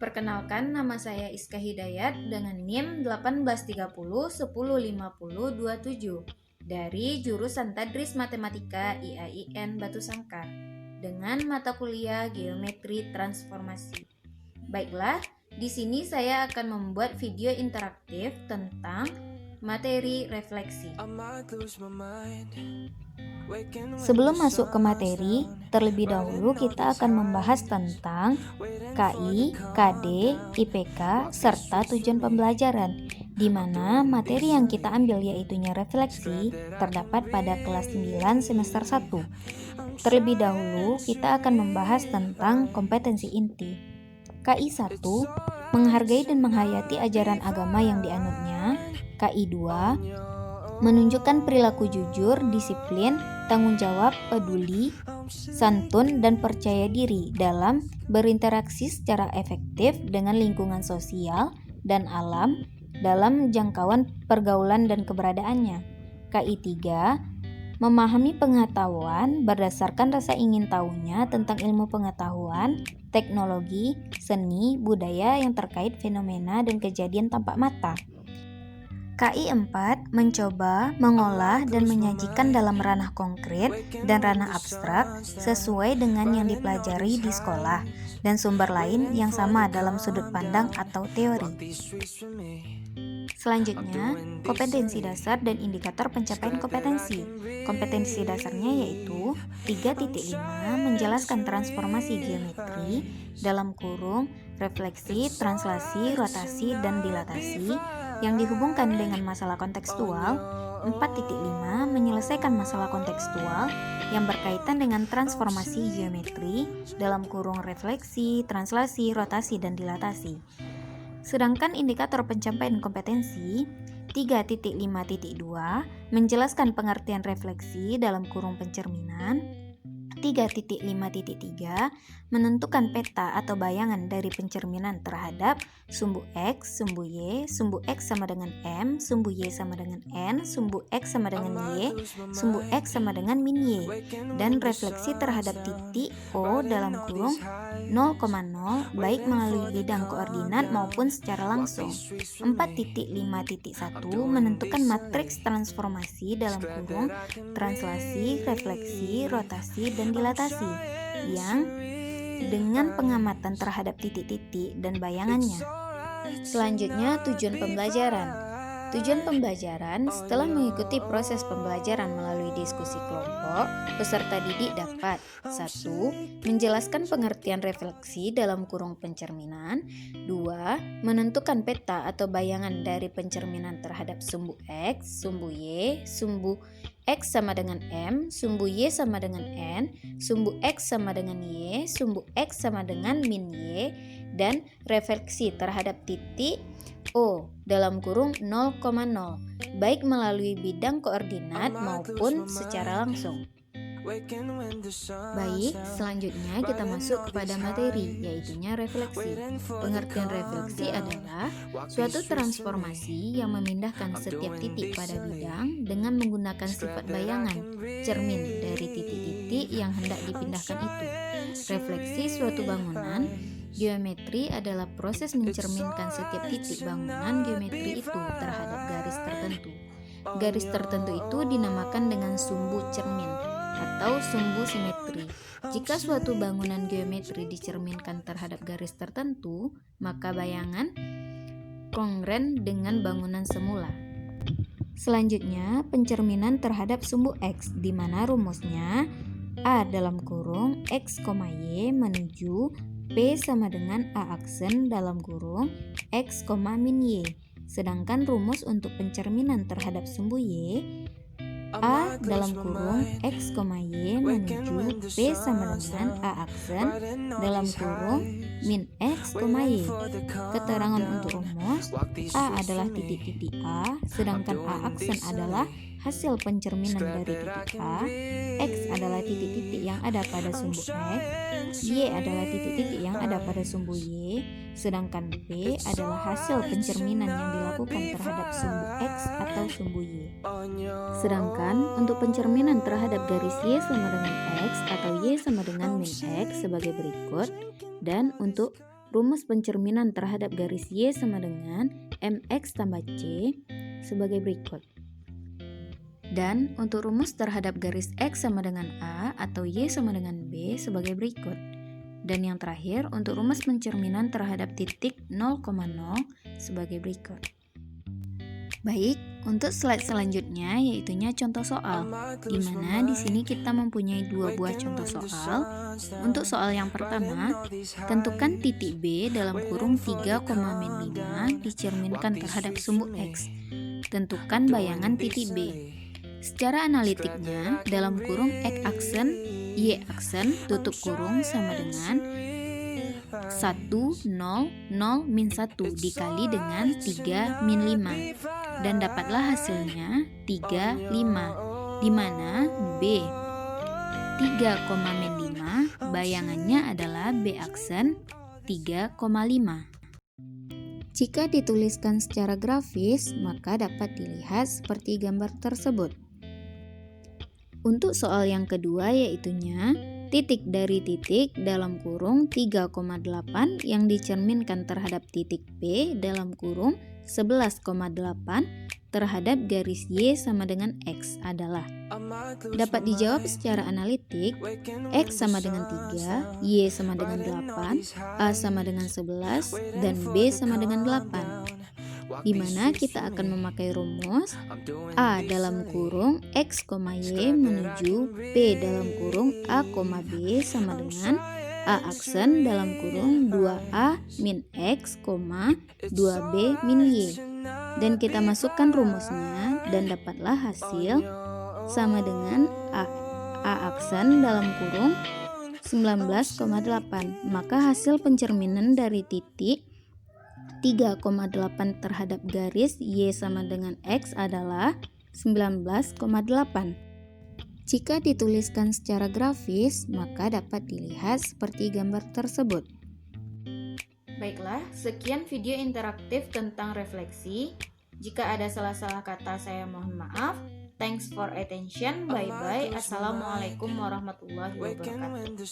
Perkenalkan, nama saya Iska Hidayat dengan NIM 1830105027 dari jurusan Tadris Matematika IAIN Batu Sangkar dengan mata kuliah Geometri Transformasi. Baiklah, di sini saya akan membuat video interaktif tentang materi refleksi. Sebelum masuk ke materi, terlebih dahulu kita akan membahas tentang KI, KD, IPK, serta tujuan pembelajaran, di mana materi yang kita ambil yaitunya refleksi terdapat pada kelas 9 semester 1. Terlebih dahulu kita akan membahas tentang kompetensi inti. KI 1, menghargai dan menghayati ajaran agama yang dianutnya. KI 2, menunjukkan perilaku jujur, disiplin, tanggung jawab, peduli, santun, dan percaya diri dalam berinteraksi secara efektif dengan lingkungan sosial dan alam dalam jangkauan pergaulan dan keberadaannya. KI 3, memahami pengetahuan berdasarkan rasa ingin tahunya tentang ilmu pengetahuan, teknologi, seni, budaya yang terkait fenomena dan kejadian tampak mata. KI 4, mencoba, mengolah, dan menyajikan dalam ranah konkret dan ranah abstrak sesuai dengan yang dipelajari di sekolah dan sumber lain yang sama dalam sudut pandang atau teori. Selanjutnya, kompetensi dasar dan indikator pencapaian kompetensi. Kompetensi dasarnya yaitu 3.5, menjelaskan transformasi geometri dalam kurung refleksi, translasi, rotasi, dan dilatasi yang dihubungkan dengan masalah kontekstual. 4.5, menyelesaikan masalah kontekstual yang berkaitan dengan transformasi geometri dalam kurung refleksi, translasi, rotasi, dan dilatasi. Sedangkan indikator pencapaian kompetensi 3.5.2, menjelaskan pengertian refleksi dalam kurung pencerminan. 3.5.3, menentukan peta atau bayangan dari pencerminan terhadap sumbu X, sumbu Y, sumbu X sama dengan M, sumbu Y sama dengan N, sumbu X sama dengan Y, sumbu X sama dengan min Y, dan refleksi terhadap titik O dalam kurung 0,0 baik melalui bidang koordinat maupun secara langsung. 4.5.1, menentukan matriks transformasi dalam kurung translasi, refleksi, rotasi, dan dilatasi yang dengan pengamatan terhadap titik-titik dan bayangannya. Selanjutnya, tujuan pembelajaran. Tujuan pembelajaran setelah mengikuti proses pembelajaran melalui diskusi kelompok, peserta didik dapat 1. Menjelaskan pengertian refleksi dalam kurung pencerminan. 2. Menentukan peta atau bayangan dari pencerminan terhadap sumbu X, sumbu Y, sumbu X sama dengan M, sumbu Y sama dengan N, sumbu X sama dengan Y, sumbu X sama dengan min Y, dan refleksi terhadap titik O dalam kurung 0,0 baik melalui bidang koordinat maupun secara langsung. Baik, selanjutnya kita masuk kepada materi, yaitunya refleksi. Pengertian refleksi adalah suatu transformasi yang memindahkan setiap titik pada bidang dengan menggunakan sifat bayangan, cermin dari titik-titik yang hendak dipindahkan itu. Refleksi suatu bangunan geometri adalah proses mencerminkan setiap titik bangunan geometri itu terhadap garis tertentu. Garis tertentu itu dinamakan dengan sumbu cermin atau sumbu simetri. Jika suatu bangunan geometri dicerminkan terhadap garis tertentu, maka bayangan kongruent dengan bangunan semula. Selanjutnya, pencerminan terhadap sumbu X, di mana rumusnya A dalam kurung X, Y menuju P sama dengan A aksen dalam kurung X, min Y. Sedangkan rumus untuk pencerminan terhadap sumbu Y, A dalam kurung X, Y menuju P sama dengan A aksen dalam kurung min X, Y. Keterangan untuk rumus, A adalah titik-titik A, sedangkan A aksen adalah hasil pencerminan dari titik A, X adalah titik-titik yang ada pada sumbu X, Y adalah titik-titik yang ada pada sumbu Y, sedangkan P adalah hasil pencerminan yang dilakukan terhadap sumbu X atau sumbu Y. Sedangkan untuk pencerminan terhadap garis Y sama dengan X atau Y sama dengan min X sebagai berikut, dan untuk rumus pencerminan terhadap garis Y sama dengan MX tambah C sebagai berikut. Dan untuk rumus terhadap garis X sama dengan A atau Y sama dengan B sebagai berikut. Dan yang terakhir untuk rumus pencerminan terhadap titik 0,0 sebagai berikut. Baik, untuk slide selanjutnya yaitunya contoh soal, di mana di sini kita mempunyai dua buah contoh soal. Untuk soal yang pertama, tentukan titik B dalam kurung 3,5 dicerminkan terhadap sumbu X. Tentukan bayangan titik B. Secara analitiknya, dalam kurung X aksen, Y aksen, tutup kurung sama dengan 1, 0, 0, min 1 dikali dengan 3, min 5. Dan dapatlah hasilnya 3, 5, di mana B 3, min 5 bayangannya adalah B aksen 3,5. Jika dituliskan secara grafis, maka dapat dilihat seperti gambar tersebut. Untuk soal yang kedua yaitunya titik dari titik dalam kurung 3,8 yang dicerminkan terhadap titik P dalam kurung 11,8 terhadap garis Y sama dengan X adalah dapat dijawab secara analitik. X sama dengan 3, Y sama dengan 8, A sama dengan 11, dan B sama dengan 8. Di mana kita akan memakai rumus A dalam kurung X, Y menuju P dalam kurung A, B sama dengan A aksen dalam kurung 2A min X, 2B min Y. Dan kita masukkan rumusnya dan dapatlah hasil sama dengan A aksen dalam kurung 19,8. Maka hasil pencerminan dari titik 3,8 terhadap garis Y sama dengan X adalah 19,8. Jika dituliskan secara grafis, maka dapat dilihat seperti gambar tersebut. Baiklah, sekian video interaktif tentang refleksi. Jika ada salah-salah kata, saya mohon maaf. Thanks for attention. Bye-bye. Assalamualaikum warahmatullahi wabarakatuh.